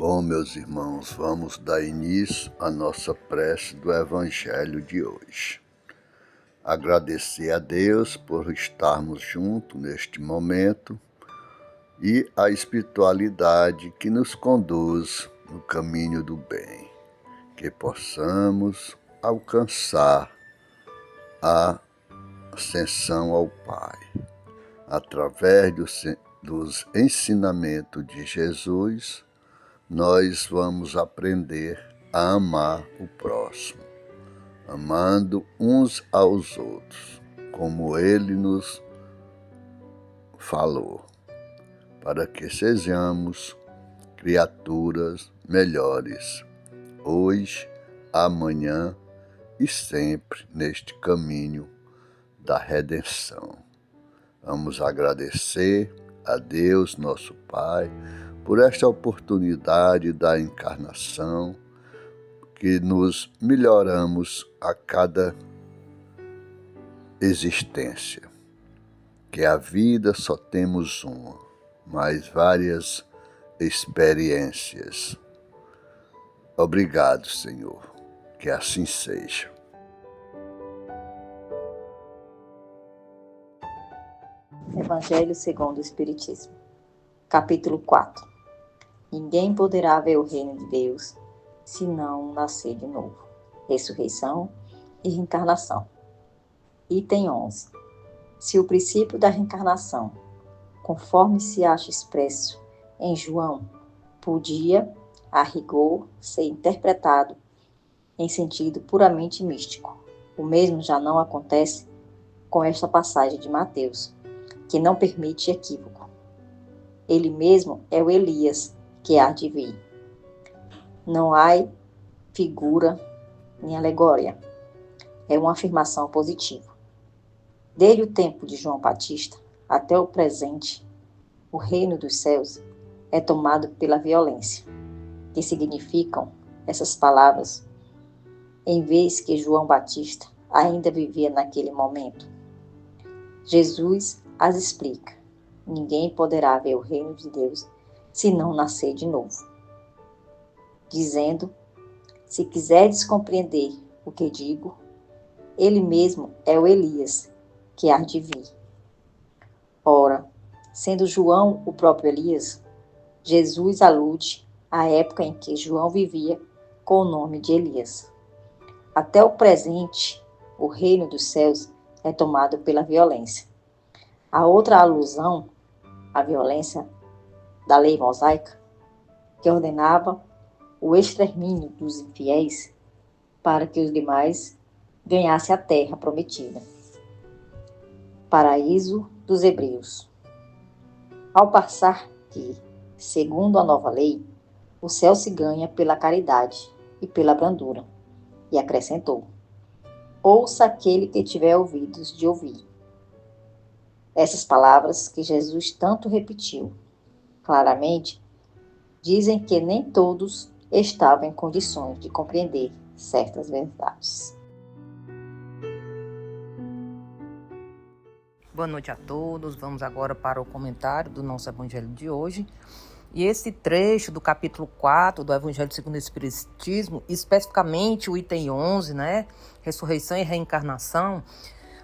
Bom, meus irmãos, vamos dar início à nossa prece do Evangelho de hoje. Agradecer a Deus por estarmos juntos neste momento e a espiritualidade que nos conduz no caminho do bem, que possamos alcançar a ascensão ao Pai, através dos ensinamentos de Jesus. Nós vamos aprender a amar o próximo, amando uns aos outros, como Ele nos falou, para que sejamos criaturas melhores, hoje, amanhã e sempre neste caminho da redenção. Vamos agradecer a Deus, nosso Pai, por esta oportunidade da encarnação, que nos melhoramos a cada existência. Que a vida só temos uma, mas várias experiências. Obrigado, Senhor, que assim seja. Evangelho segundo o Espiritismo, capítulo 4. Ninguém poderá ver o reino de Deus se não nascer de novo. Ressurreição e reencarnação. Item 11. Se o princípio da reencarnação, conforme se acha expresso em João, podia, a rigor, ser interpretado em sentido puramente místico, o mesmo já não acontece com esta passagem de Mateus, que não permite equívoco. Ele mesmo é o Elias que há de vir. Não há figura nem alegoria. É uma afirmação positiva. Desde o tempo de João Batista até o presente, o reino dos céus é tomado pela violência, que significam essas palavras, em vez que João Batista ainda vivia naquele momento. Jesus as explica. Ninguém poderá ver o reino de Deus se não nascer de novo. Dizendo, se quiserdes compreender o que digo, ele mesmo é o Elias que há de vir. Ora, sendo João o próprio Elias, Jesus alude à época em que João vivia com o nome de Elias. Até o presente, o reino dos céus é tomado pela violência. A outra alusão à violência da lei mosaica, que ordenava o extermínio dos infiéis para que os demais ganhassem a terra prometida. Paraíso dos Hebreus. Ao passar que, segundo a nova lei, o céu se ganha pela caridade e pela brandura, e acrescentou: ouça aquele que tiver ouvidos de ouvir. Essas palavras que Jesus tanto repetiu, claramente, dizem que nem todos estavam em condições de compreender certas verdades. Boa noite a todos. Vamos agora para o comentário do nosso Evangelho de hoje. E esse trecho do capítulo 4 do Evangelho segundo o Espiritismo, especificamente o item 11, Ressurreição e reencarnação,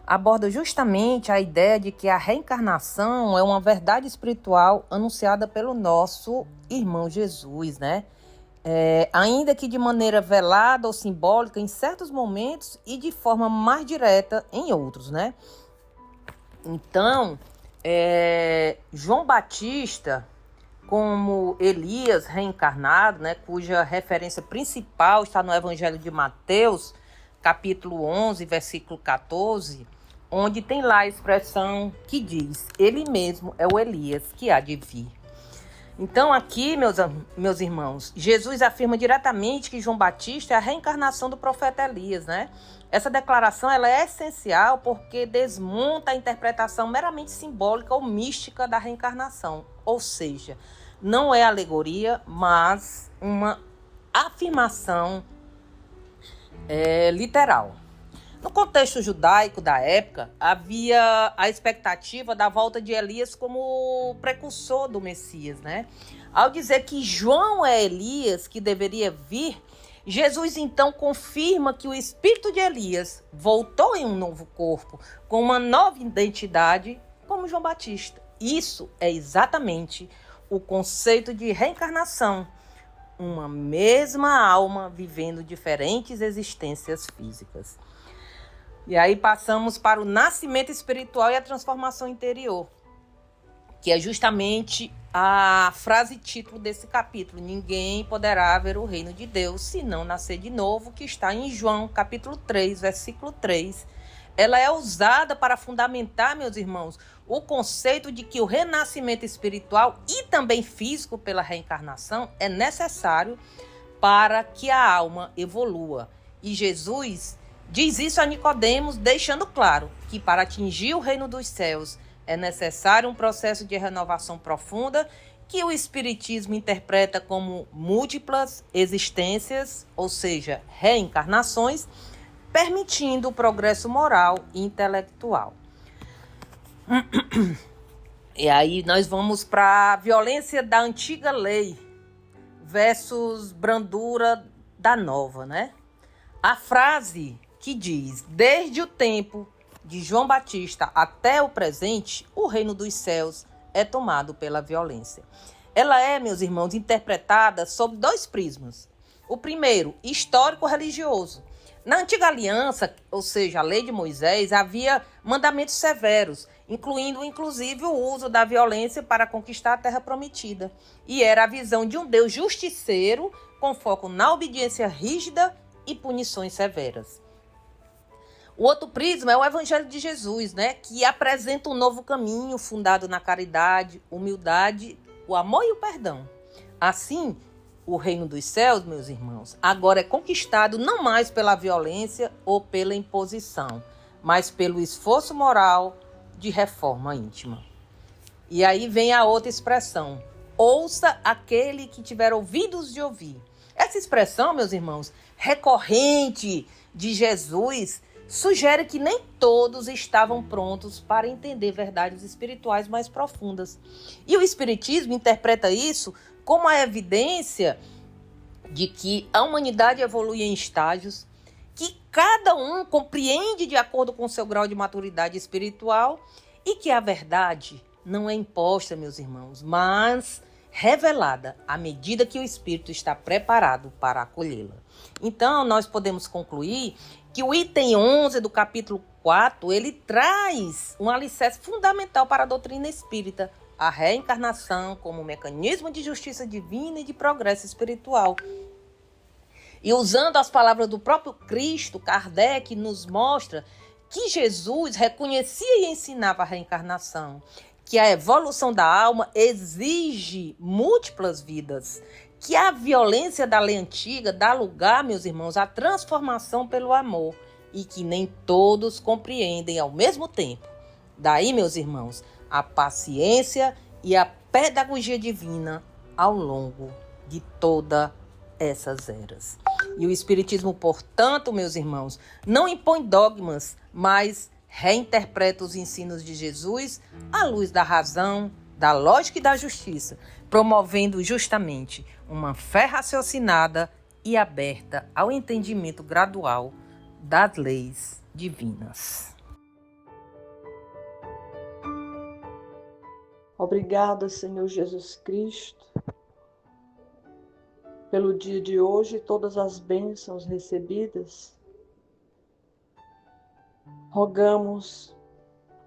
aborda justamente a ideia de que a reencarnação é uma verdade espiritual anunciada pelo nosso irmão Jesus, ainda que de maneira velada ou simbólica em certos momentos e de forma mais direta em outros, Então, João Batista, como Elias reencarnado, cuja referência principal está no Evangelho de Mateus, capítulo 11, versículo 14, onde tem lá a expressão que diz: ele mesmo é o Elias que há de vir. Então aqui, meus irmãos, Jesus afirma diretamente que João Batista é a reencarnação do profeta Elias, Essa declaração ela é essencial porque desmonta a interpretação meramente simbólica ou mística da reencarnação, ou seja, não é alegoria, mas uma afirmação literal. No contexto judaico da época, havia a expectativa da volta de Elias como precursor do Messias, né? Ao dizer que João é Elias que deveria vir, Jesus então confirma que o espírito de Elias voltou em um novo corpo, com uma nova identidade, como João Batista. Isso é exatamente o conceito de reencarnação, uma mesma alma vivendo diferentes existências físicas. E aí passamos para o nascimento espiritual e a transformação interior, que é justamente a frase título desse capítulo: ninguém poderá ver o reino de Deus se não nascer de novo, que está em João, capítulo 3, versículo 3. Ela é usada para fundamentar, meus irmãos, o conceito de que o renascimento espiritual e também físico pela reencarnação é necessário para que a alma evolua. E Jesus diz isso a Nicodemos, deixando claro que para atingir o reino dos céus é necessário um processo de renovação profunda que o Espiritismo interpreta como múltiplas existências, ou seja, reencarnações, permitindo o progresso moral e intelectual. E aí nós vamos para a violência da antiga lei versus brandura da nova, né? A frase que diz: desde o tempo de João Batista até o presente, o reino dos céus é tomado pela violência. Ela é, meus irmãos, interpretada sob dois prismas. O primeiro, histórico-religioso. Na antiga aliança, ou seja, a lei de Moisés, havia mandamentos severos, incluindo inclusive o uso da violência para conquistar a terra prometida. E era a visão de um Deus justiceiro, com foco na obediência rígida e punições severas. O outro prisma é o Evangelho de Jesus, né, que apresenta um novo caminho fundado na caridade, humildade, o amor e o perdão. Assim, o reino dos céus, meus irmãos, agora é conquistado não mais pela violência ou pela imposição, mas pelo esforço moral de reforma íntima. E aí vem a outra expressão: ouça aquele que tiver ouvidos de ouvir. Essa expressão, meus irmãos, recorrente de Jesus, sugere que nem todos estavam prontos para entender verdades espirituais mais profundas. E o Espiritismo interpreta isso como a evidência de que a humanidade evolui em estágios, que cada um compreende de acordo com seu grau de maturidade espiritual e que a verdade não é imposta, meus irmãos, mas revelada à medida que o espírito está preparado para acolhê-la. Então, nós podemos concluir que o item 11 do capítulo 4, ele traz um alicerce fundamental para a doutrina espírita, a reencarnação como mecanismo de justiça divina e de progresso espiritual. E usando as palavras do próprio Cristo, Kardec nos mostra que Jesus reconhecia e ensinava a reencarnação, que a evolução da alma exige múltiplas vidas, que a violência da lei antiga dá lugar, meus irmãos, à transformação pelo amor e que nem todos compreendem ao mesmo tempo. Daí, meus irmãos, a paciência e a pedagogia divina ao longo de todas essas eras. E o Espiritismo, portanto, meus irmãos, não impõe dogmas, mas reinterpreta os ensinos de Jesus à luz da razão, da lógica e da justiça, promovendo justamente uma fé raciocinada e aberta ao entendimento gradual das leis divinas. Obrigada, Senhor Jesus Cristo, pelo dia de hoje e todas as bênçãos recebidas. Rogamos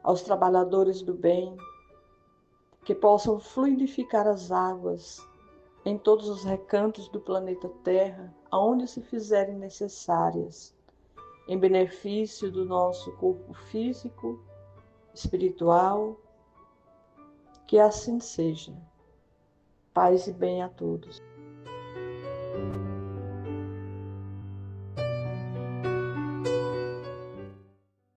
aos trabalhadores do bem que possam fluidificar as águas em todos os recantos do planeta Terra, aonde se fizerem necessárias, em benefício do nosso corpo físico, espiritual. Que assim seja. Paz e bem a todos.